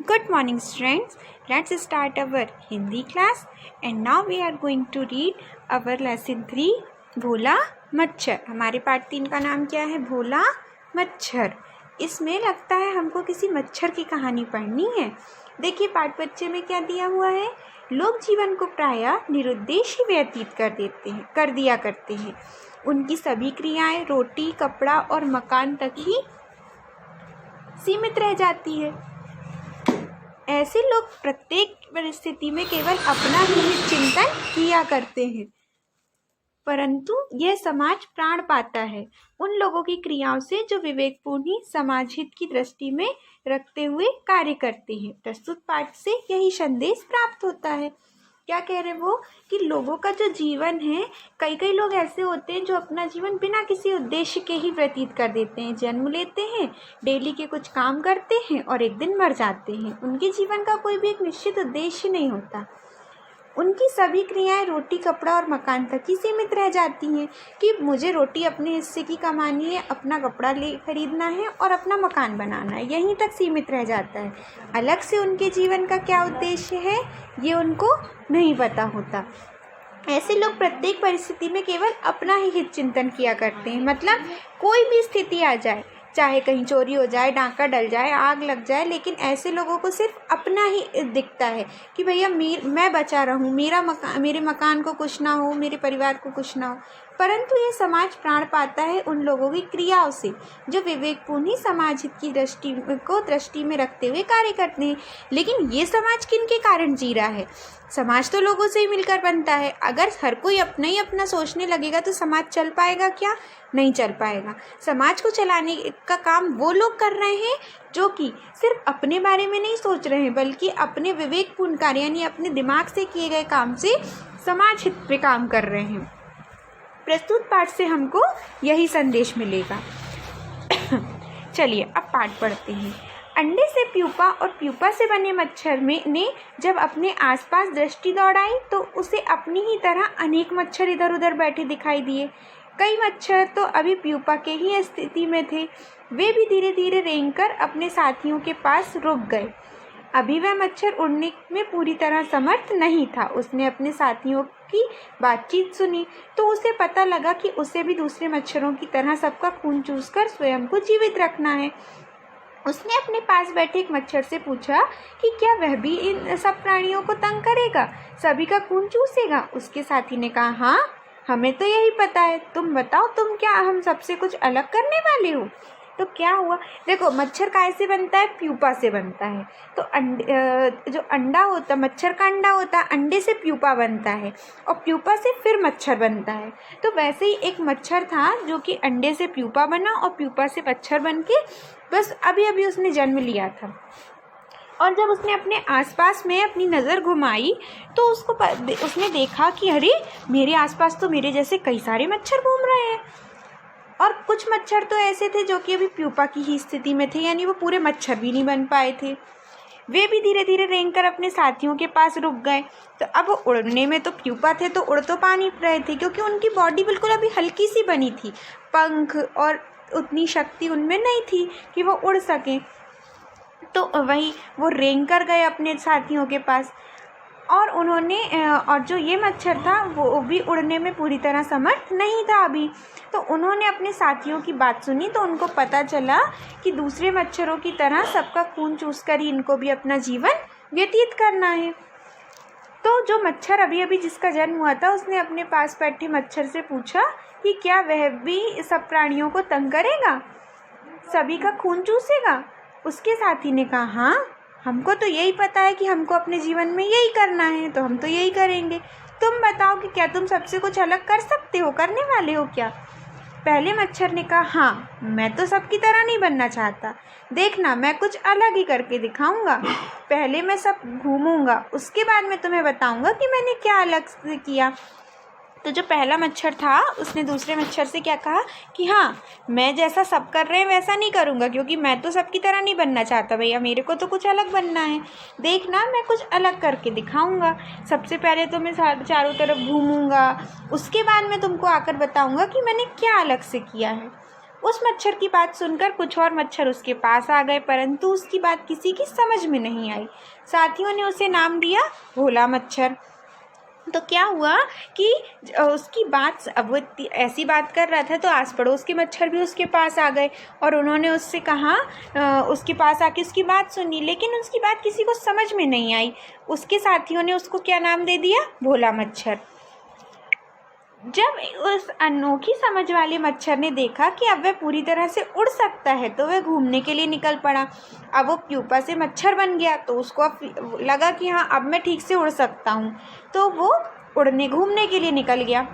Good morning students. Let's start our Hindi class and now we are going to read our lesson 3 भोला मच्छर। हमारे पाठ 3 का नाम क्या है? भोला मच्छर। इसमें लगता है हमको किसी मच्छर की कहानी पढ़नी है। देखिए पाठ बच्चे में क्या दिया हुआ है। लोग जीवन को प्रायः निरुद्देश्य ही व्यतीत कर दिया करते हैं। उनकी सभी क्रियाएं रोटी कपड़ा और मकान तक ही सीमित रह जाती है। ऐसे लोग प्रत्येक परिस्थिति में केवल अपना ही चिंतन किया करते हैं, परंतु यह समाज प्राण पाता है उन लोगों की क्रियाओं से जो विवेकपूर्ण ही समाज हित की दृष्टि में रखते हुए कार्य करते हैं। प्रस्तुत पाठ से यही संदेश प्राप्त होता है। क्या कह रहे वो कि लोगों का जो जीवन है, कई लोग ऐसे होते हैं जो अपना जीवन बिना किसी उद्देश्य के ही व्यतीत कर देते हैं। जन्म लेते हैं, डेली के कुछ काम करते हैं और एक दिन मर जाते हैं। उनके जीवन का कोई भी एक निश्चित उद्देश्य नहीं होता। उनकी सभी क्रियाएं रोटी कपड़ा और मकान तक ही सीमित रह जाती हैं कि मुझे रोटी अपने हिस्से की कमानी है, अपना कपड़ा खरीदना है और अपना मकान बनाना है, यहीं तक सीमित रह जाता है। अलग से उनके जीवन का क्या उद्देश्य है ये उनको नहीं पता होता। ऐसे लोग प्रत्येक परिस्थिति में केवल अपना ही हित चिंतन किया करते हैं। मतलब कोई भी स्थिति आ जाए, चाहे कहीं चोरी हो जाए, डाका डल जाए, आग लग जाए, लेकिन ऐसे लोगों को सिर्फ अपना ही दिखता है कि भैया मैं बचा रहूं, मेरे मकान को कुछ ना हो, मेरे परिवार को कुछ ना हो। परंतु ये समाज प्राण पाता है उन लोगों की क्रियाओं से जो विवेकपूर्ण ही समाज हित की दृष्टि में रखते हुए कार्य करते हैं। लेकिन ये समाज किनके कारण जी रहा है? समाज तो लोगों से ही मिलकर बनता है। अगर हर कोई अपना ही अपना सोचने लगेगा तो समाज चल पाएगा क्या? नहीं चल पाएगा। समाज को चलाने का काम वो लोग कर रहे हैं जो कि सिर्फ अपने बारे में नहीं सोच रहे हैं, बल्कि अपने विवेकपूर्ण कार्य यानी अपने दिमाग से किए गए काम से समाज हित पे काम कर रहे हैं। प्रस्तुत पाठ से हमको यही संदेश मिलेगा। चलिए अब पाठ पढ़ते हैं। अंडे से प्यूपा और प्यूपा से बने मच्छर ने जब अपने आसपास दृष्टि दौड़ाई तो उसे अपनी ही तरह अनेक मच्छर इधर उधर बैठे दिखाई दिए। कई मच्छर तो अभी प्यूपा के ही स्थिति में थे। वे भी धीरे धीरे रेंगकर अपने साथियों के पास रुक गए। अभी वह मच्छर उड़ने में पूरी तरह समर्थ नहीं था। उसने अपने साथियों की बातचीत सुनी तो उसे पता लगा कि उसे भी दूसरे मच्छरों की तरह सबका खून चूसकर स्वयं को जीवित रखना है। उसने अपने पास बैठे एक मच्छर से पूछा कि क्या वह भी इन सब प्राणियों को तंग करेगा, सभी का खून चूसेगा? उसके साथी ने कहा, हाँ हमें तो यही पता है। तुम बताओ, तुम क्या हम सबसे कुछ अलग करने वाले हो? तो क्या हुआ? देखो मच्छर कैसे बनता है? प्यूपा से बनता है। तो जो अंडा होता, मच्छर का अंडा होता है, अंडे से प्यूपा बनता है और प्यूपा से फिर मच्छर बनता है। तो वैसे ही एक मच्छर था जो कि अंडे से प्यूपा बना और प्यूपा से मच्छर बन के बस अभी उसने जन्म लिया था। और जब उसने अपने आसपास में अपनी नज़र घुमाई तो उसने देखा कि अरे मेरे आसपास तो मेरे जैसे कई सारे मच्छर घूम रहे हैं। और कुछ मच्छर तो ऐसे थे जो कि अभी प्यूपा की ही स्थिति में थे, यानी वो पूरे मच्छर भी नहीं बन पाए थे। वे भी धीरे धीरे रेंगकर अपने साथियों के पास रुक गए। तो अब वो उड़ने में तो प्यूपा थे तो उड़ तो पा नहीं रहे थे, क्योंकि उनकी बॉडी बिल्कुल अभी हल्की सी बनी थी। पंख और उतनी शक्ति उनमें नहीं थी कि वो उड़ सकें। तो वही वो रेंग कर गए अपने साथियों के पास और जो ये मच्छर था वो भी उड़ने में पूरी तरह समर्थ नहीं था अभी। तो उन्होंने अपने साथियों की बात सुनी तो उनको पता चला कि दूसरे मच्छरों की तरह सबका खून चूसकर ही इनको भी अपना जीवन व्यतीत करना है। तो जो मच्छर अभी जिसका जन्म हुआ था उसने अपने पास बैठे मच्छर से पूछा कि क्या वह भी सब प्राणियों को तंग करेगा, सभी का खून चूसेगा? उसके साथी ने कहा, हाँ हमको तो यही पता है कि हमको अपने जीवन में यही करना है, तो हम तो यही करेंगे। तुम बताओ कि क्या तुम सबसे कुछ अलग कर सकते हो, करने वाले हो क्या? पहले मच्छर ने कहा, हाँ मैं तो सबकी तरह नहीं बनना चाहता, देखना मैं कुछ अलग ही करके दिखाऊंगा। पहले मैं सब घूमूंगा, उसके बाद मैं तुम्हें बताऊंगा कि मैंने क्या अलग से किया। तो जो पहला मच्छर था उसने दूसरे मच्छर से क्या कहा कि हाँ मैं जैसा सब कर रहे हैं वैसा नहीं करूँगा, क्योंकि मैं तो सबकी तरह नहीं बनना चाहता भैया, मेरे को तो कुछ अलग बनना है। देखना मैं कुछ अलग करके दिखाऊंगा। सबसे पहले तो मैं चारों तरफ घूमूंगा, उसके बाद मैं तुमको आकर बताऊंगा कि मैंने क्या अलग से किया है। उस मच्छर की बात सुनकर कुछ और मच्छर उसके पास आ गए, परंतु उसकी बात किसी की समझ में नहीं आई। साथियों ने उसे नाम दिया भोला मच्छर। तो क्या हुआ कि उसकी बात, अब वो ऐसी बात कर रहा था तो आस पड़ोस के मच्छर भी उसके पास आ गए और उन्होंने उससे कहा, उसके पास आके उसकी बात सुनी, लेकिन उसकी बात किसी को समझ में नहीं आई। उसके साथियों ने उसको क्या नाम दे दिया, भोला मच्छर। जब उस अनोखी समझ वाले मच्छर ने देखा कि अब वह पूरी तरह से उड़ सकता है तो वह घूमने के लिए निकल पड़ा। अब वो प्यूपा से मच्छर बन गया तो उसको अब लगा कि हाँ, अब मैं ठीक से उड़ सकता हूँ, तो वो घूमने के लिए निकल गया।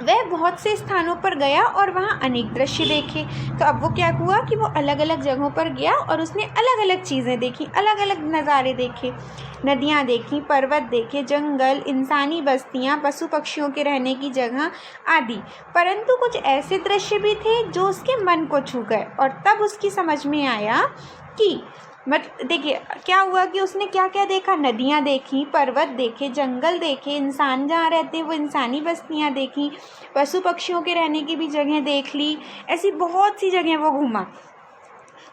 वह बहुत से स्थानों पर गया और वहाँ अनेक दृश्य देखे। तो अब वो क्या हुआ कि वो अलग अलग जगहों पर गया और उसने अलग अलग चीज़ें देखी, अलग अलग नज़ारे देखे। नदियाँ देखी, पर्वत देखे, जंगल, इंसानी बस्तियाँ, पशु पक्षियों के रहने की जगह आदि। परंतु कुछ ऐसे दृश्य भी थे जो उसके मन को छू गए और तब उसकी समझ में आया कि देखिए क्या हुआ कि उसने क्या क्या देखा, नदियाँ देखी, पर्वत देखे, जंगल देखे, इंसान जहाँ रहते हैं वो इंसानी बस्तियाँ देखी, पशु पक्षियों के रहने की भी जगह देख ली। ऐसी बहुत सी जगह वो घूमा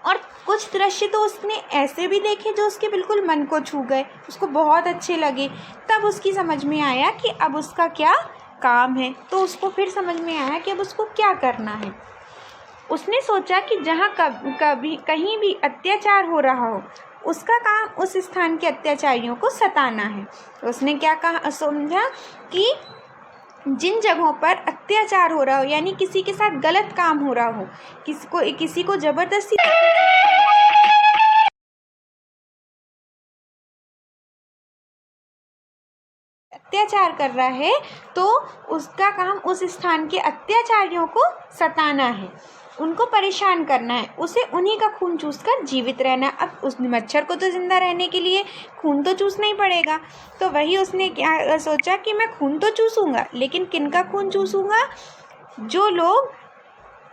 और कुछ दृश्य तो उसने ऐसे भी देखे जो उसके बिल्कुल मन को छू गए, उसको बहुत अच्छे लगे। तब उसकी समझ में आया कि अब उसका क्या काम है। तो उसको फिर समझ में आया कि अब उसको क्या करना है। उसने सोचा कि जहाँ कहीं भी अत्याचार हो रहा हो, उसका काम उस स्थान के अत्याचारियों को सताना है। तो उसने क्या कहा, समझा कि जिन जगहों पर अत्याचार हो रहा हो, यानी किसी के साथ गलत काम हो रहा हो, किसी को जबरदस्ती अत्याचार कर रहा है, तो उसका काम उस स्थान के अत्याचारियों को सताना है, उनको परेशान करना है, उसे उन्हीं का खून चूसकर जीवित रहना। अब उस मच्छर को तो जिंदा रहने के लिए खून तो चूसना ही पड़ेगा। तो वही उसने क्या सोचा कि मैं खून तो चूसूंगा, लेकिन किनका खून चूसूंगा, जो लोग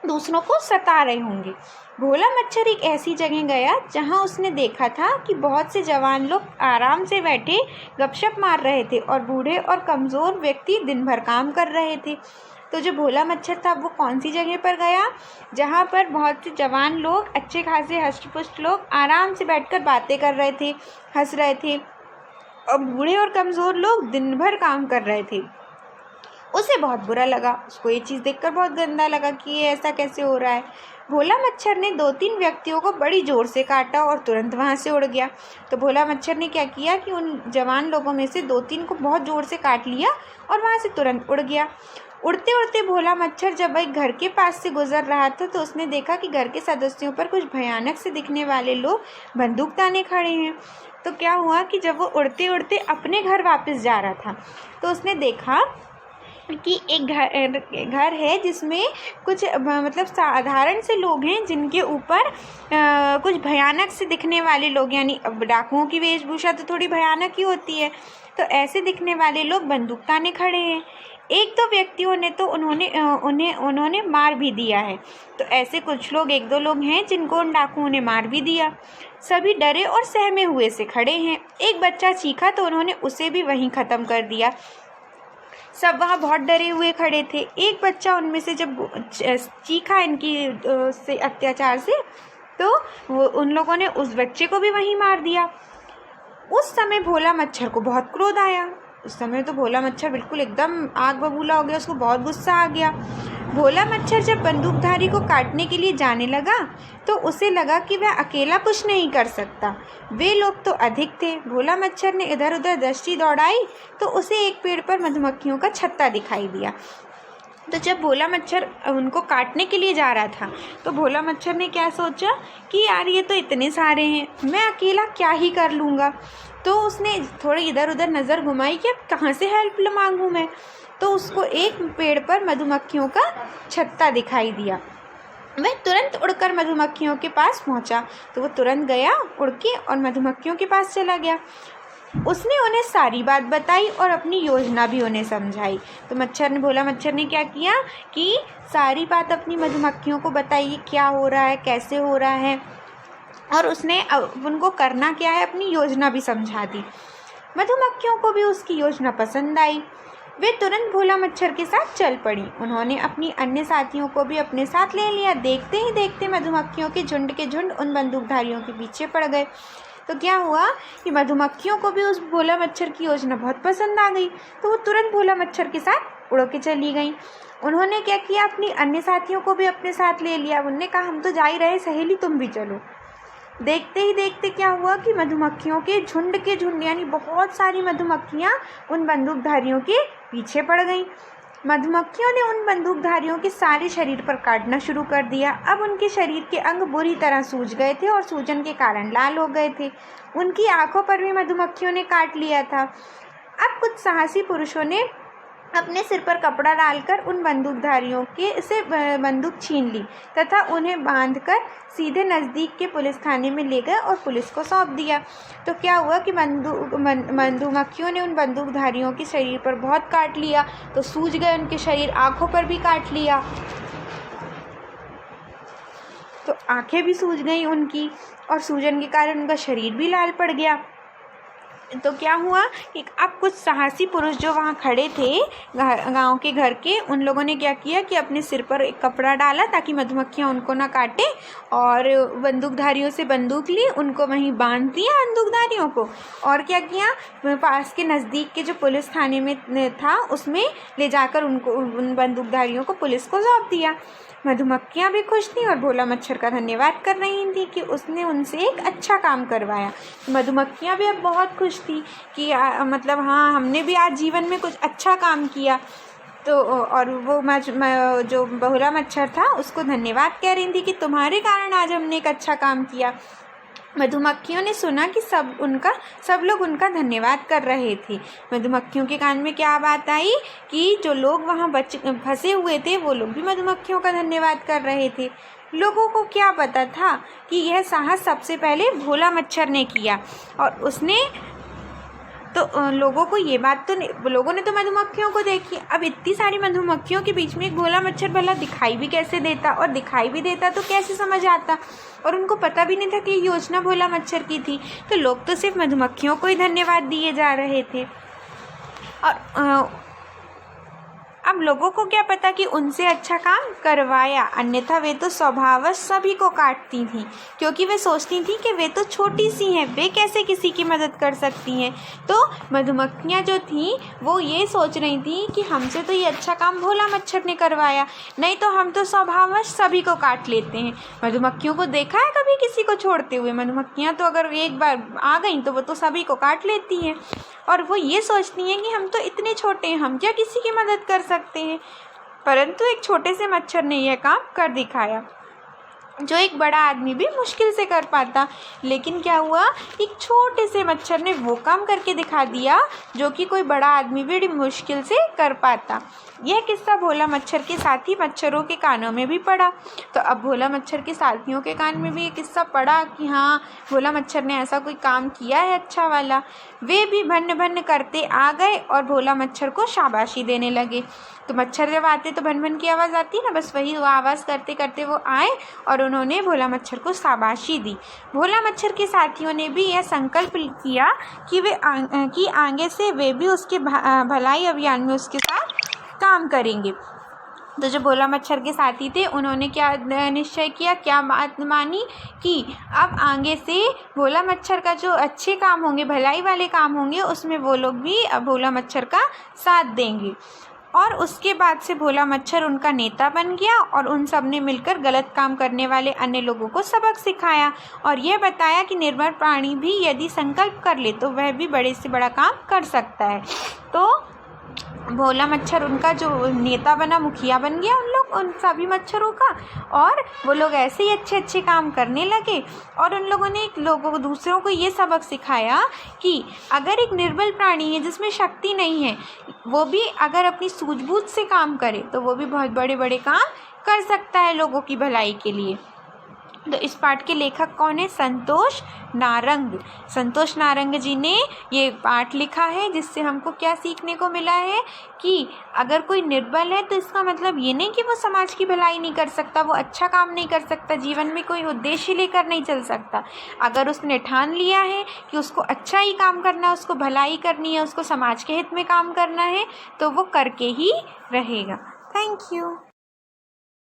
दूसरों को सता रहे होंगे। भोला मच्छर एक ऐसी जगह गया जहां उसने देखा था कि बहुत से जवान लोग आराम से बैठे गपशप मार रहे थे और बूढ़े और कमज़ोर व्यक्ति दिन भर काम कर रहे थे। तो जो भोला मच्छर था वो कौन सी जगह पर गया, जहाँ पर बहुत से जवान लोग, अच्छे खासे हष्ट-पुष्ट लोग आराम से बैठकर बातें कर रहे थे, हंस रहे थे, और बूढ़े और कमज़ोर लोग दिन भर काम कर रहे थे। उसे बहुत बुरा लगा, उसको ये चीज़ देखकर बहुत गंदा लगा कि ये ऐसा कैसे हो रहा है। भोला मच्छर ने 2-3 व्यक्तियों को बड़ी ज़ोर से काटा और तुरंत वहाँ से उड़ गया। तो भोला मच्छर ने क्या किया कि उन जवान लोगों में से 2-3 को बहुत ज़ोर से काट लिया और वहाँ से तुरंत उड़ गया। उड़ते उड़ते भोला मच्छर जब एक घर के पास से गुजर रहा था तो उसने देखा कि घर के सदस्यों पर कुछ भयानक से दिखने वाले लोग बंदूक ताने खड़े हैं। तो क्या हुआ कि जब वो उड़ते उड़ते अपने घर वापस जा रहा था तो उसने देखा कि एक घर है जिसमें कुछ मतलब साधारण से लोग हैं, जिनके ऊपर कुछ भयानक से दिखने वाले लोग, यानी डाकुओं की वेशभूषा तो थोड़ी भयानक ही होती है, तो ऐसे दिखने वाले लोग बंदूक ताने खड़े हैं। एक दो व्यक्तियों ने तो उन्होंने मार भी दिया है। तो ऐसे कुछ लोग, 1-2 लोग हैं जिनको उन डाकुओं ने मार भी दिया। सभी डरे और सहमे हुए से खड़े हैं। एक बच्चा चीखा तो उन्होंने उसे भी वहीं ख़त्म कर दिया। सब वहाँ बहुत डरे हुए खड़े थे। एक बच्चा उनमें से जब चीखा इनकी से अत्याचार से, तो वो उन लोगों ने उस बच्चे को भी वहीं मार दिया। उस समय भोला मच्छर को बहुत क्रोध आया। उस समय तो भोला मच्छर बिल्कुल एकदम आग बबूला हो गया, उसको बहुत गुस्सा आ गया। भोला मच्छर जब बंदूकधारी को काटने के लिए जाने लगा तो उसे लगा कि वह अकेला कुछ नहीं कर सकता, वे लोग तो अधिक थे। भोला मच्छर ने इधर उधर दृष्टि दौड़ाई तो उसे एक पेड़ पर मधुमक्खियों का छत्ता दिखाई दिया। तो जब भोला मच्छर उनको काटने के लिए जा रहा था तो भोला मच्छर ने क्या सोचा कि यार ये तो इतने सारे हैं, मैं अकेला क्या ही कर लूँगा। तो उसने थोड़ी इधर उधर नज़र घुमाई कि अब कहाँ से हेल्प मांगूँ मैं। तो उसको एक पेड़ पर मधुमक्खियों का छत्ता दिखाई दिया। वह तुरंत उड़कर मधुमक्खियों के पास पहुंचा। तो वो तुरंत गया उड़ के और मधुमक्खियों के पास चला गया। उसने उन्हें सारी बात बताई और अपनी योजना भी उन्हें समझाई। तो भोला मच्छर ने क्या किया कि सारी बात अपनी मधुमक्खियों को बताई, क्या हो रहा है, कैसे हो रहा है, और उसने उनको करना क्या है अपनी योजना भी समझा दी। मधुमक्खियों को भी उसकी योजना पसंद आई। वे तुरंत भोला मच्छर के साथ चल पड़ी। उन्होंने अपनी अन्य साथियों को भी अपने साथ ले लिया। देखते ही देखते मधुमक्खियों के झुंड उन बंदूकधारियों के पीछे पड़ गए। तो क्या हुआ कि मधुमक्खियों को भी उस भोला मच्छर की योजना बहुत पसंद आ गई, तो वो तुरंत भोला मच्छर के साथ उड़ के चली गई। उन्होंने क्या किया, अपनी अन्य साथियों को भी अपने साथ ले लिया। उन्होंने कहा, हम तो जा ही रहे, सहेली तुम भी चलो। देखते ही देखते क्या हुआ कि मधुमक्खियों के झुंड यानी बहुत सारी मधुमक्खियाँ उन बंदूकधारियों के पीछे पड़ गईं। मधुमक्खियों ने उन बंदूकधारियों के सारे शरीर पर काटना शुरू कर दिया। अब उनके शरीर के अंग बुरी तरह सूज गए थे और सूजन के कारण लाल हो गए थे। उनकी आंखों पर भी मधुमक्खियों ने काट लिया था। अब कुछ साहसी पुरुषों ने अपने सिर पर कपड़ा डालकर उन बंदूकधारियों के से बंदूक छीन ली तथा उन्हें बांधकर सीधे नज़दीक के पुलिस थाने में ले गए और पुलिस को सौंप दिया। तो क्या हुआ कि मधुमक्खियों ने उन बंदूकधारियों के शरीर पर बहुत काट लिया, तो सूज गए उनके शरीर, आँखों पर भी काट लिया, तो आँखें भी सूज गई उनकी और सूजन के कारण उनका शरीर भी लाल पड़ गया। तो क्या हुआ कि अब कुछ साहसी पुरुष जो वहाँ खड़े थे गांव के घर के, उन लोगों ने क्या किया कि अपने सिर पर एक कपड़ा डाला ताकि मधुमक्खियाँ उनको ना काटें, और बंदूकधारियों से बंदूक ली, उनको वहीं बांध दिया बंदूकधारियों को, और क्या किया, पास के नज़दीक के जो पुलिस थाने में था उसमें ले जाकर उन बंदूकधारियों को पुलिस को सौंप दिया। मधुमक्खियाँ भी खुश थीं और भोला मच्छर का धन्यवाद कर रही थी कि उसने उनसे एक अच्छा काम करवाया। मधुमक्खियाँ भी अब बहुत खुश थी कि मतलब हाँ, हमने भी आज जीवन में कुछ अच्छा काम किया। तो और वो जो भोला मच्छर था उसको धन्यवाद कह रही थी कि तुम्हारे कारण आज हमने एक अच्छा काम किया। मधुमक्खियों ने सुना कि सब लोग उनका धन्यवाद कर रहे थे। मधुमक्खियों के कान में क्या बात आई कि जो लोग वहाँ फंसे हुए थे वो लोग भी मधुमक्खियों का धन्यवाद कर रहे थे। लोगों को क्या पता था कि यह साहस सबसे पहले भोला मच्छर ने किया, और उसने तो लोगों को ये बात तो लोगों ने तो मधुमक्खियों को देखी। अब इतनी सारी मधुमक्खियों के बीच में एक भोला मच्छर भला दिखाई भी कैसे देता, और दिखाई भी देता तो कैसे समझ आता, और उनको पता भी नहीं था कि योजना भोला मच्छर की थी। तो लोग तो सिर्फ मधुमक्खियों को ही धन्यवाद दिए जा रहे थे। और अब लोगों को क्या पता कि उनसे अच्छा काम करवाया, अन्यथा वे तो स्वभावश सभी को काटती थीं, क्योंकि वे सोचती थीं कि वे तो छोटी सी हैं, वे कैसे किसी की मदद कर सकती हैं। तो मधुमक्खियाँ जो थीं वो ये सोच रही थीं कि हमसे तो ये अच्छा काम भोला मच्छर ने करवाया, नहीं तो हम तो स्वभावश सभी को काट लेते हैं। मधुमक्खियों को देखा है कभी किसी को छोड़ते हुए? मधुमक्खियाँ तो अगर एक बार आ गई तो वो तो सभी को काट लेती हैं, और वो ये सोचती हैं कि हम तो इतने छोटे हैं, हम क्या किसी की मदद कर सकते हैं। परंतु एक छोटे से मच्छर ने यह काम कर दिखाया जो एक बड़ा आदमी भी मुश्किल से कर पाता। लेकिन क्या हुआ, एक छोटे से मच्छर ने वो काम करके दिखा दिया जो कि कोई बड़ा आदमी भी बड़ी मुश्किल से कर पाता। यह किस्सा भोला मच्छर के साथी मच्छरों के कानों में भी पड़ा। तो अब भोला मच्छर के साथियों के कान में भी ये किस्सा पड़ा कि हाँ, भोला मच्छर ने ऐसा कोई काम किया है अच्छा वाला। वे भी भन्न भन्न करते आ गए और भोला मच्छर को शाबाशी देने लगे। तो मच्छर जब आते तो भन भन की आवाज़ आती ना, बस वही आवाज़ करते करते वो आए और उन्होंने भोला मच्छर को शाबाशी दी। भोला मच्छर के साथियों ने भी यह संकल्प किया कि आगे से वे भी उसके भलाई अभियान में उसके साथ काम करेंगे। तो जो भोला मच्छर के साथी थे उन्होंने क्या निश्चय किया, क्या बात मानी कि अब आगे से भोला मच्छर का जो अच्छे काम होंगे, भलाई वाले काम होंगे, उसमें वो लोग भी भोला मच्छर का साथ देंगे। और उसके बाद से भोला मच्छर उनका नेता बन गया और उन सब ने मिलकर गलत काम करने वाले अन्य लोगों को सबक सिखाया और यह बताया कि निर्बल प्राणी भी यदि संकल्प कर ले तो वह भी बड़े से बड़ा काम कर सकता है। तो भोला मच्छर उनका जो नेता बना, मुखिया बन गया उन सभी मच्छरों का, और वो लोग ऐसे ही अच्छे अच्छे काम करने लगे। और उन लोगों ने दूसरों को ये सबक सिखाया कि अगर एक निर्बल प्राणी है जिसमें शक्ति नहीं है, वो भी अगर अपनी सूझबूझ से काम करे तो वो भी बहुत बड़े बड़े काम कर सकता है लोगों की भलाई के लिए। तो इस पाठ के लेखक कौन है? संतोष नारंग। संतोष नारंग जी ने ये पाठ लिखा है, जिससे हमको क्या सीखने को मिला है कि अगर कोई निर्बल है तो इसका मतलब ये नहीं कि वो समाज की भलाई नहीं कर सकता, वो अच्छा काम नहीं कर सकता, जीवन में कोई उद्देश्य लेकर नहीं चल सकता। अगर उसने ठान लिया है कि उसको अच्छा ही काम करना है, उसको भलाई करनी है, उसको समाज के हित में काम करना है, तो वो करके ही रहेगा। Thank you.